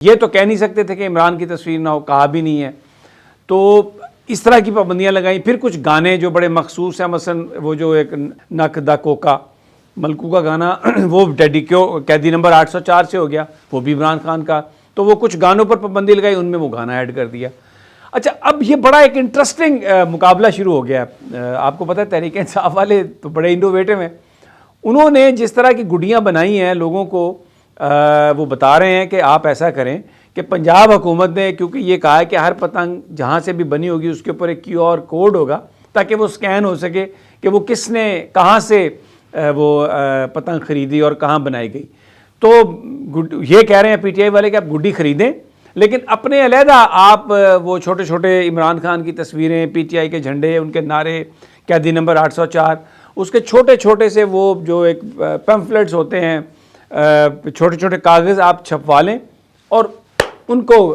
یہ تو کہہ نہیں سکتے تھے کہ عمران کی تصویر نہ ہو، کہا بھی نہیں ہے، تو اس طرح کی پابندیاں لگائیں۔ پھر کچھ گانے جو بڑے مخصوص ہیں، مثلا وہ جو ایک نک دا کوکا ملکو کا گانا وہ قیدی نمبر 804 سے ہو گیا، وہ بھی عمران خان کا، تو وہ کچھ گانوں پر پابندی لگائی، ان میں وہ گانا ایڈ کر دیا۔ اچھا، اب یہ بڑا ایک انٹرسٹنگ مقابلہ شروع ہو گیا ہے۔ آپ کو پتہ ہے تحریک انصاف والے تو بڑے انوویٹو ہیں، انہوں نے جس طرح کی گڈیاں بنائی ہیں لوگوں کو، وہ بتا رہے ہیں کہ آپ ایسا کریں کہ پنجاب حکومت نے کیونکہ یہ کہا ہے کہ ہر پتنگ جہاں سے بھی بنی ہوگی اس کے اوپر ایک QR کوڈ ہوگا تاکہ وہ سکین ہو سکے کہ وہ کس نے کہاں سے وہ پتنگ خریدی اور کہاں بنائی گئی۔ تو یہ کہہ رہے ہیں PTI والے کہ آپ گڈی خریدیں، لیکن اپنے علیحدہ آپ وہ چھوٹے چھوٹے عمران خان کی تصویریں، PTI کے جھنڈے، ان کے نعرے، قیدی نمبر 804، اس کے چھوٹے چھوٹے سے وہ جو ایک پیمفلیٹس ہوتے ہیں، چھوٹے چھوٹے کاغذ آپ چھپوا لیں اور ان کو